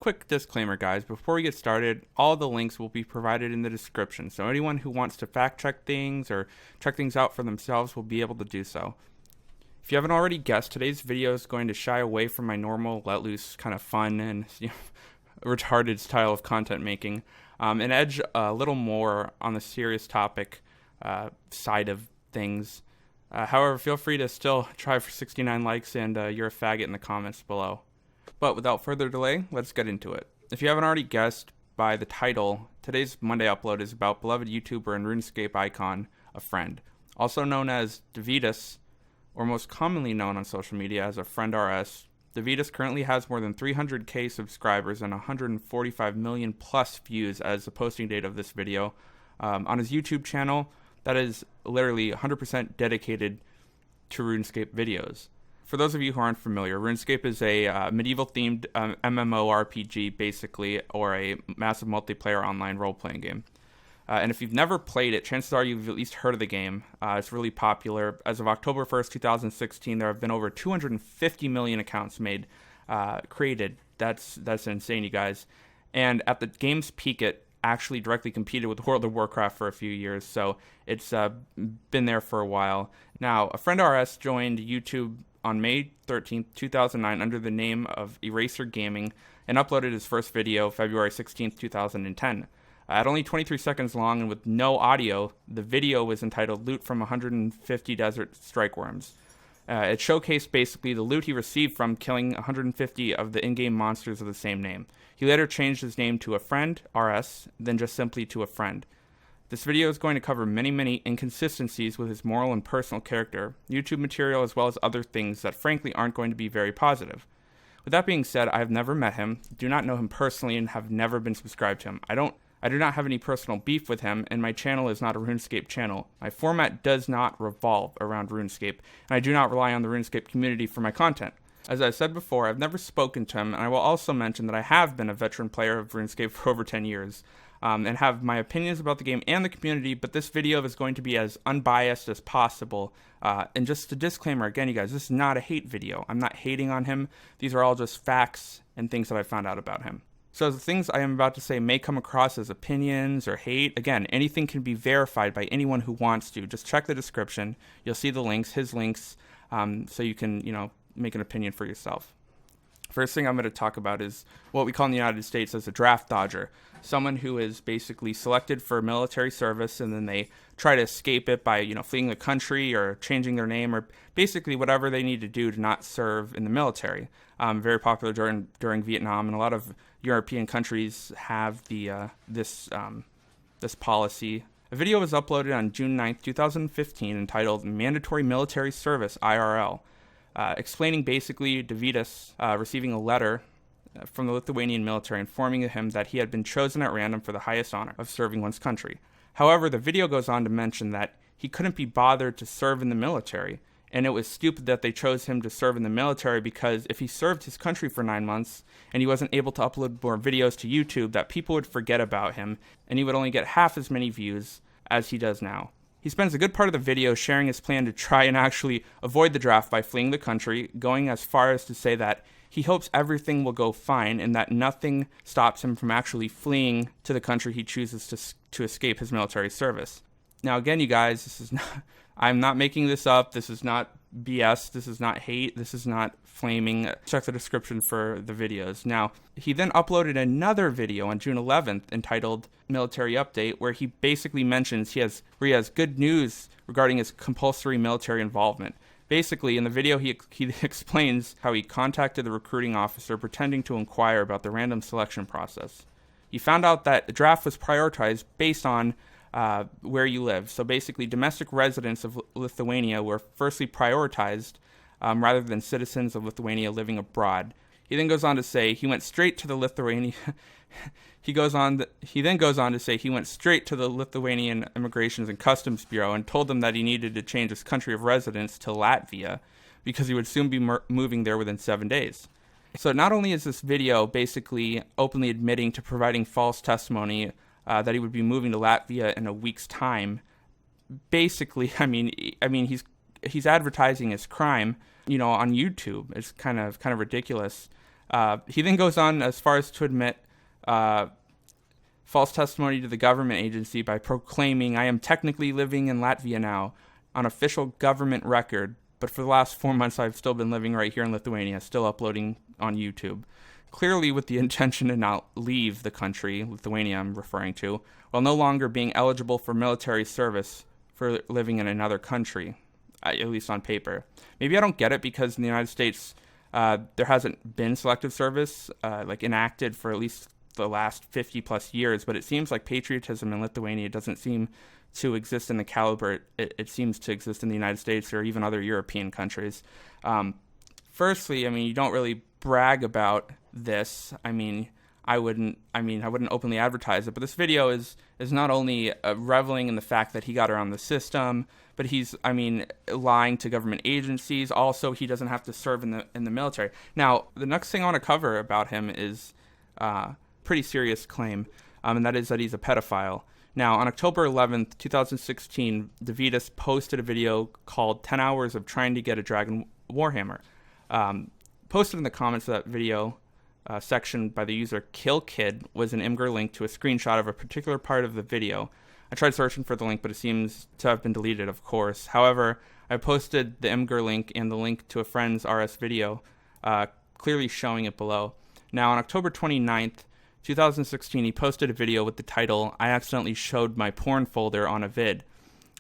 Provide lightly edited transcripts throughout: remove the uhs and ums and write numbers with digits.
quick disclaimer, guys. Before we get started, all the links will be provided in the description, so anyone who wants to fact check things or check things out for themselves will be able to do so. If you haven't already guessed, today's video is going to shy away from my normal let loose kind of fun and retarded style of content making, and edge a little more on the serious topic side of things. However, feel free to still try for 69 likes and you're a faggot in the comments below. But without further delay, let's get into it. If you haven't already guessed by the title, today's Monday upload is about beloved YouTuber and RuneScape icon, a friend. Also known as Davidus, or most commonly known on social media as a frens. Davidus currently has more than 300k subscribers and 145 million plus views as the posting date of this video on his YouTube channel that is literally 100% dedicated to RuneScape videos. For those of you who aren't familiar, RuneScape is a medieval-themed MMORPG, basically, or a massive multiplayer online role-playing game. And if you've never played it, chances are you've at least heard of the game. It's really popular. As of October 1st, 2016, there have been over 250 million accounts created. That's insane, you guys. And at the game's peak, it actually directly competed with World of Warcraft for a few years, so it's been there for a while. Now, a friend RS joined YouTube on May 13th, 2009 under the name of Eraser Gaming and uploaded his first video February 16th, 2010. At only 23 seconds long and with no audio, the video was entitled Loot from 150 Desert Strikeworms. It showcased basically the loot he received from killing 150 of the in-game monsters of the same name. He later changed his name to a friend, RS, then just simply to a friend. This video is going to cover many inconsistencies with his moral and personal character, YouTube material, as well as other things that frankly aren't going to be very positive. With that being said, I have never met him, do not know him personally, and have never been subscribed to him. I do not have any personal beef with him, and my channel is not a RuneScape channel. My format does not revolve around RuneScape, and I do not rely on the RuneScape community for my content. As I said before, I've never spoken to him, and I will also mention that I have been a veteran player of RuneScape for over 10 years, and have my opinions about the game and the community, but this video is going to be as unbiased as possible. And just a disclaimer, again, you guys, this is not a hate video. I'm not hating on him. These are all just facts and things that I found out about him. So the things I am about to say may come across as opinions or hate. Again, anything can be verified by anyone who wants to. Just check the description. You'll see the links, his links, so you can, make an opinion for yourself. First thing I'm going to talk about is what we call in the United States as a draft dodger. Someone who is basically selected for military service and then they try to escape it by, fleeing the country or changing their name or basically whatever they need to do to not serve in the military. Very popular during Vietnam, and a lot of European countries have this policy. A video was uploaded on June 9th, 2015 entitled Mandatory Military Service IRL. Explaining basically Davidus receiving a letter from the Lithuanian military informing him that he had been chosen at random for the highest honor of serving one's country. However, the video goes on to mention that he couldn't be bothered to serve in the military, and it was stupid that they chose him to serve in the military because if he served his country for 9 months and he wasn't able to upload more videos to YouTube, that people would forget about him and he would only get half as many views as he does now. He spends a good part of the video sharing his plan to try and actually avoid the draft by fleeing the country, going as far as to say that he hopes everything will go fine and that nothing stops him from actually fleeing to the country he chooses to escape his military service. Now again, you guys, I'm not making this up, this is not BS, this is not hate, this is not flaming. Check the description for the videos. Now, he then uploaded another video on June 11th entitled Military Update, where he basically mentions he has good news regarding his compulsory military involvement. Basically, in the video, he explains how he contacted the recruiting officer pretending to inquire about the random selection process. He found out that the draft was prioritized based on where you live. So basically, domestic residents of Lithuania were firstly prioritized rather than citizens of Lithuania living abroad. He then goes on to say he went straight to the Lithuanian. He then goes on to say he went straight to the Lithuanian Immigrations and Customs Bureau and told them that he needed to change his country of residence to Latvia because he would soon be moving there within 7 days. So not only is this video basically openly admitting to providing false testimony that he would be moving to Latvia in a week's time, basically, I mean, he's advertising his crime, on YouTube. It's kind of ridiculous. He then goes on as far as to admit false testimony to the government agency by proclaiming, "I am technically living in Latvia now on official government record, but for the last 4 months I've still been living right here in Lithuania, still uploading on YouTube." Clearly with the intention to not leave the country, Lithuania I'm referring to, while no longer being eligible for military service for living in another country, at least on paper. Maybe I don't get it because in the United States there hasn't been selective service enacted for at least the last 50 plus years, but it seems like patriotism in Lithuania doesn't seem to exist in the caliber it seems to exist in the United States or even other European countries. Firstly, you don't really brag about this. I wouldn't openly advertise it, but this video is not only reveling in the fact that he got around the system, but he's lying to government agencies. Also, he doesn't have to serve in the military. Now, the next thing I want to cover about him is pretty serious claim, and that is that he's a pedophile. Now, on October 11th, 2016, Davidus posted a video called 10 Hours of Trying to Get a Dragon Warhammer. Posted in the comments of that video section by the user KillKid was an Imgur link to a screenshot of a particular part of the video. I tried searching for the link, but it seems to have been deleted, of course. However, I posted the Imgur link and the link to a friend's RS video, clearly showing it below. Now, on October 29th, 2016, he posted a video with the title, "I accidentally showed my porn folder on a vid,"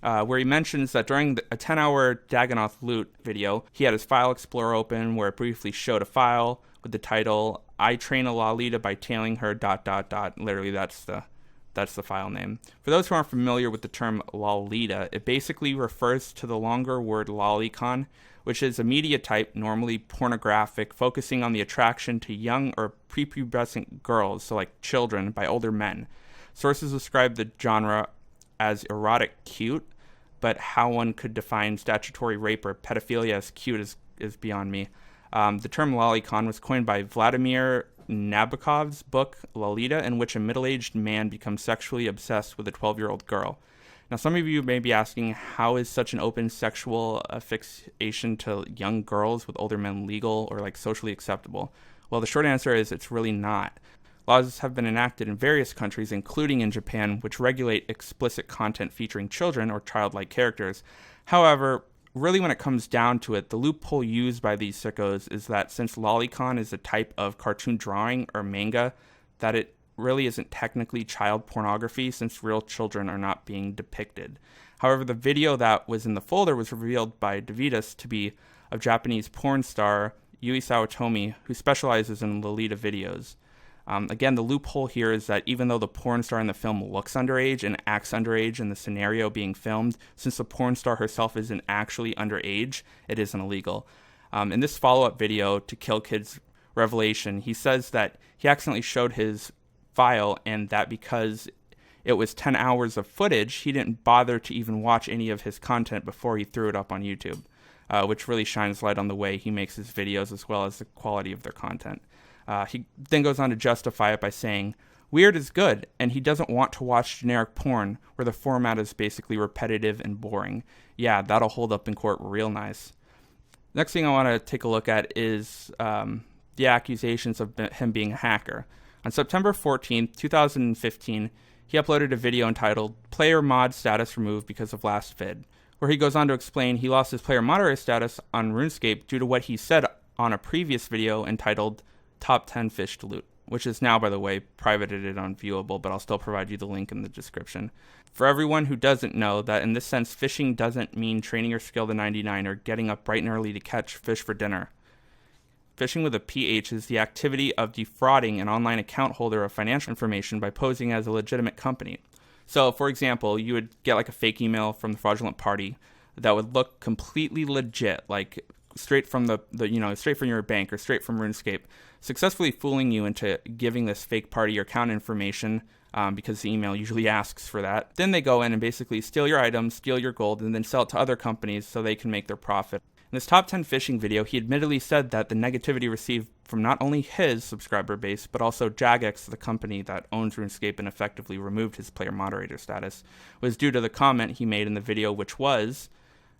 where he mentions that during a 10-hour Dagonoth loot video, he had his file explorer open where it briefly showed a file with the title, "I train a Lolita by tailing her ... Literally, that's the file name. For those who aren't familiar with the term Lolita, it basically refers to the longer word lolicon, which is a media type, normally pornographic, focusing on the attraction to young or prepubescent girls, so like children, by older men. Sources describe the genre as erotic cute, but how one could define statutory rape or pedophilia as cute is beyond me. The term lolicon was coined by Vladimir Nabokov's book Lolita, in which a middle-aged man becomes sexually obsessed with a 12-year-old girl. Now, some of you may be asking, how is such an open sexual fixation to young girls with older men legal or socially acceptable? Well, the short answer is it's really not. Laws have been enacted in various countries, including in Japan, which regulate explicit content featuring children or childlike characters. However, really when it comes down to it, the loophole used by these sickos is that since lolicon is a type of cartoon drawing or manga, that it really isn't technically child pornography since real children are not being depicted. However, the video that was in the folder was revealed by Davidus to be of Japanese porn star Yui Sawatomi, who specializes in Lolita videos. Again, the loophole here is that even though the porn star in the film looks underage and acts underage in the scenario being filmed, since the porn star herself isn't actually underage, it isn't illegal. In this follow-up video to Kill Kid's revelation, he says that he accidentally showed his file and that because it was 10 hours of footage, he didn't bother to even watch any of his content before he threw it up on YouTube, which really shines light on the way he makes his videos as well as the quality of their content. He then goes on to justify it by saying, "Weird is good, and he doesn't want to watch generic porn where the format is basically repetitive and boring. Yeah, that'll hold up in court real nice." Next thing I want to take a look at is the accusations of him being a hacker. On September 14th, 2015, he uploaded a video entitled "Player Mod Status Removed Because of Last Vid," where he goes on to explain he lost his player moderator status on RuneScape due to what he said on a previous video entitled "Top 10 Fish to Loot," which is now, by the way, privated and unviewable, but I'll still provide you the link in the description. For everyone who doesn't know that in this sense, fishing doesn't mean training your skill to 99 or getting up bright and early to catch fish for dinner. Fishing with a PH is the activity of defrauding an online account holder of financial information by posing as a legitimate company. So, for example, you would get a fake email from the fraudulent party that would look completely legit, straight from straight from your bank or straight from RuneScape, successfully fooling you into giving this fake party your account information because the email usually asks for that. Then they go in and basically steal your items, steal your gold, and then sell it to other companies so they can make their profit. In this top 10 phishing video, he admittedly said that the negativity received from not only his subscriber base, but also Jagex, the company that owns RuneScape and effectively removed his player moderator status, was due to the comment he made in the video, which was,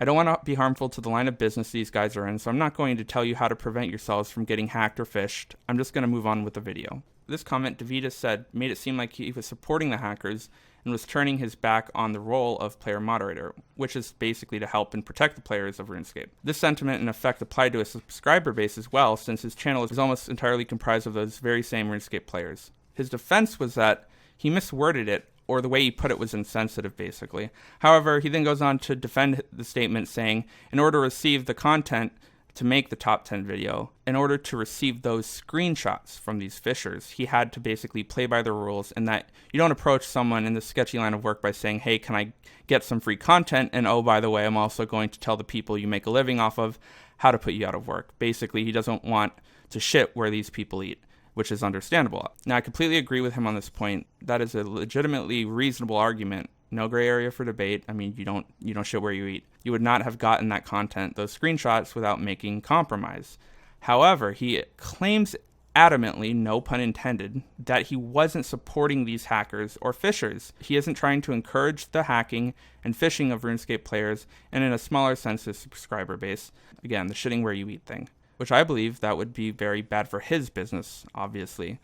I don't want to be harmful to the line of business these guys are in, so I'm not going to tell you how to prevent yourselves from getting hacked or phished. I'm just going to move on with the video. This comment, Davidas said, made it seem like he was supporting the hackers and was turning his back on the role of player moderator, which is basically to help and protect the players of RuneScape. This sentiment in effect applied to his subscriber base as well, since his channel is almost entirely comprised of those very same RuneScape players. His defense was that he misworded it, or the way he put it was insensitive, basically. However, he then goes on to defend the statement, saying, in order to receive the content to make the top 10 video, in order to receive those screenshots from these phishers, he had to basically play by the rules, and that you don't approach someone in the sketchy line of work by saying, hey, can I get some free content? And oh, by the way, I'm also going to tell the people you make a living off of how to put you out of work. Basically, he doesn't want to shit where these people eat, which is understandable. Now, I completely agree with him on this point. That is a legitimately reasonable argument. No gray area for debate. I mean, you don't shit where you eat. You would not have gotten that content, those screenshots, without making compromise. However, he claims adamantly, no pun intended, that he wasn't supporting these hackers or phishers. He isn't trying to encourage the hacking and phishing of RuneScape players, and in a smaller sense, his subscriber base. Again, the shitting where you eat thing, which I believe that would be very bad for his business, obviously.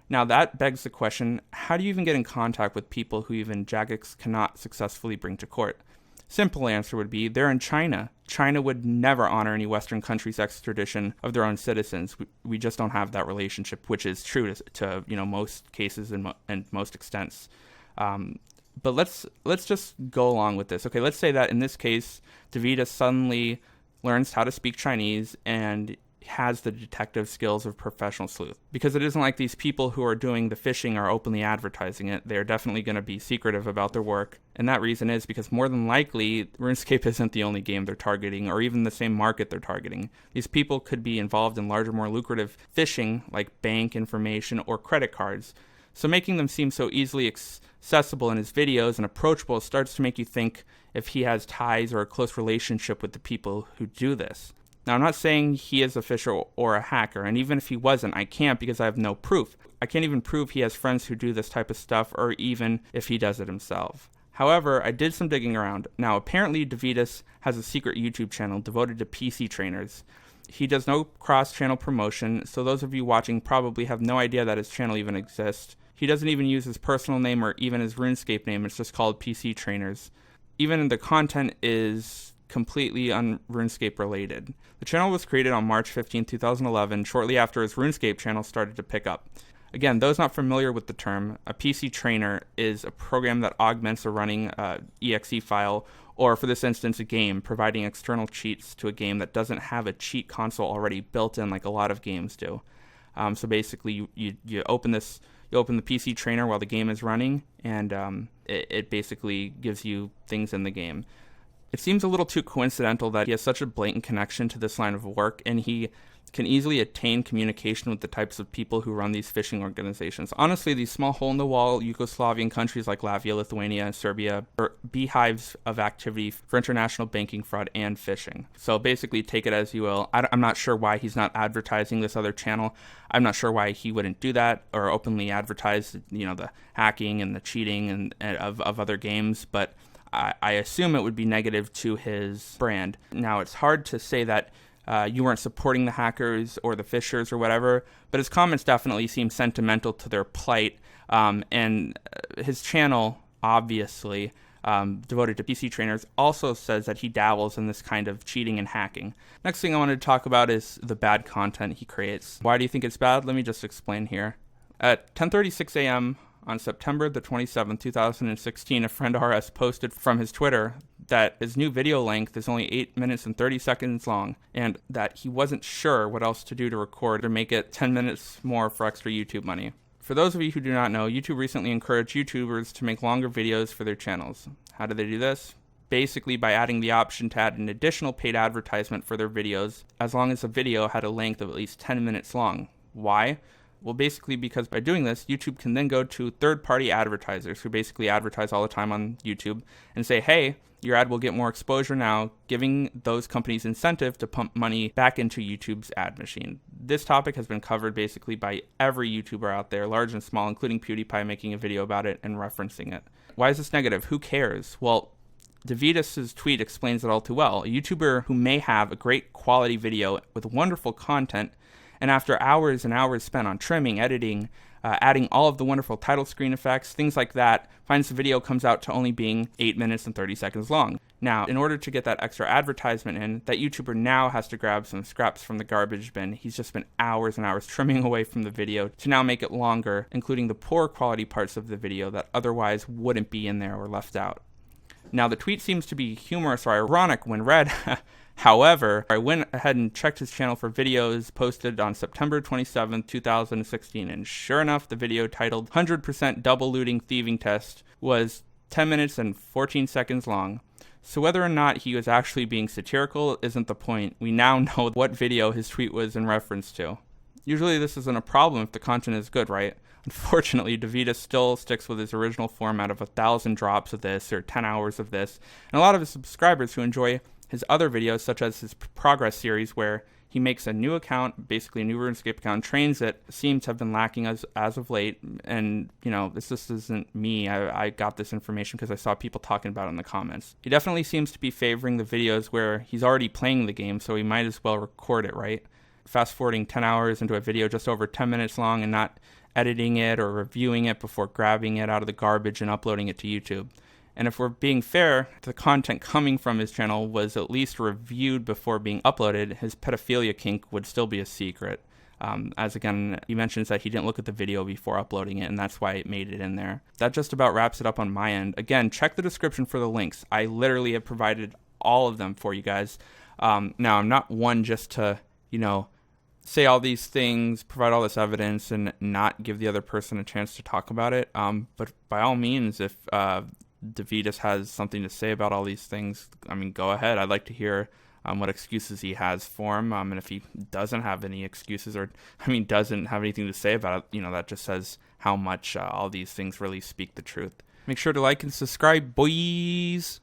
Now that begs the question, how do you even get in contact with people who even Jagex cannot successfully bring to court? Simple answer would be, they're in China. China would never honor any Western country's extradition of their own citizens. We just don't have that relationship, which is true to most cases and most extents. But let's just go along with this. Okay, let's say that in this case, Davidas suddenly learns how to speak Chinese and has the detective skills of professional sleuth. Because it isn't like these people who are doing the phishing are openly advertising it. They're definitely going to be secretive about their work. And that reason is because more than likely, RuneScape isn't the only game they're targeting or even the same market they're targeting. These people could be involved in larger, more lucrative phishing like bank information or credit cards. So making them seem so easily accessible in his videos and approachable starts to make you think if he has ties or a close relationship with the people who do this. Now, I'm not saying he is a phisher or a hacker, and even if he wasn't, I can't because I have no proof. I can't even prove he has friends who do this type of stuff, or even if he does it himself. However, I did some digging around. Now, apparently Davidas has a secret YouTube channel devoted to PC trainers. He does no cross-channel promotion, so those of you watching probably have no idea that his channel even exists. He doesn't even use his personal name or even his RuneScape name. It's just called PC Trainers. Even the content is completely un-RuneScape related. The channel was created on March 15, 2011, shortly after his RuneScape channel started to pick up. Again, those not familiar with the term, a PC trainer is a program that augments a running exe file, or for this instance, a game, providing external cheats to a game that doesn't have a cheat console already built in like a lot of games do. So basically, you open the PC trainer while the game is running, and it basically gives you things in the game. It seems a little too coincidental that he has such a blatant connection to this line of work, and he can easily attain communication with the types of people who run these phishing organizations. Honestly, these small hole-in-the-wall Yugoslavian countries like Latvia, Lithuania, and Serbia are beehives of activity for international banking fraud and phishing. So basically, take it as you will. I'm not sure why he's not advertising this other channel. I'm not sure why he wouldn't do that or openly advertise, the hacking and the cheating and of other games, but I assume it would be negative to his brand. Now, it's hard to say that you weren't supporting the hackers or the phishers or whatever, but his comments definitely seem sentimental to their plight. And his channel, obviously, devoted to PC trainers, also says that he dabbles in this kind of cheating and hacking. Next thing I wanted to talk about is the bad content he creates. Why do you think it's bad? Let me just explain here. At 10:36 a.m., on September the 27th, 2016, a friend RS posted from his Twitter that his new video length is only 8 minutes and 30 seconds long, and that he wasn't sure what else to do to record or make it 10 minutes more for extra YouTube money. For those of you who do not know, YouTube recently encouraged YouTubers to make longer videos for their channels. How do they do this? Basically by adding the option to add an additional paid advertisement for their videos, as long as the video had a length of at least 10 minutes long. Why? Well, basically because by doing this, YouTube can then go to third-party advertisers who basically advertise all the time on YouTube and say, hey, your ad will get more exposure now, giving those companies incentive to pump money back into YouTube's ad machine. This topic has been covered basically by every YouTuber out there, large and small, including PewDiePie making a video about it and referencing it. Why is this negative? Who cares? Well, DeVitas' tweet explains it all too well. A YouTuber who may have a great quality video with wonderful content, and after hours and hours spent on trimming, editing, adding all of the wonderful title screen effects, things like that, finds the video comes out to only being 8 minutes and 30 seconds long. Now, in order to get that extra advertisement in, that YouTuber now has to grab some scraps from the garbage bin. He's just spent hours and hours trimming away from the video to now make it longer, including the poor quality parts of the video that otherwise wouldn't be in there or left out. Now, the tweet seems to be humorous or ironic when read. However, I went ahead and checked his channel for videos posted on September 27, 2016, and sure enough, the video titled 100% Double Looting Thieving Test was 10 minutes and 14 seconds long. So whether or not he was actually being satirical isn't the point. We now know what video his tweet was in reference to. Usually this isn't a problem if the content is good, right? Unfortunately, DeVitas still sticks with his original format of 1,000 drops of this or 10 hours of this, and a lot of his subscribers who enjoy his other videos, such as his progress series, where he makes a new account, basically a new RuneScape account, trains it, seems to have been lacking as of late. And, you know, this just isn't me. I got this information because I saw people talking about it in the comments. He definitely seems to be favoring the videos where he's already playing the game, so he might as well record it, right? Fast forwarding 10 hours into a video just over 10 minutes long and not editing it or reviewing it before grabbing it out of the garbage and uploading it to YouTube. And if we're being fair, the content coming from his channel was at least reviewed before being uploaded. His pedophilia kink would still be a secret. As again, he mentions that he didn't look at the video before uploading it, and that's why it made it in there. That just about wraps it up on my end. Again, check the description for the links. I literally have provided all of them for you guys. Now, I'm not one just to, say all these things, provide all this evidence, and not give the other person a chance to talk about it. But by all means, if DeVitas has something to say about all these things, go ahead. I'd like to hear what excuses he has for him. And if he doesn't have any excuses or, doesn't have anything to say about it, that just says how much all these things really speak the truth. Make sure to like and subscribe, boys.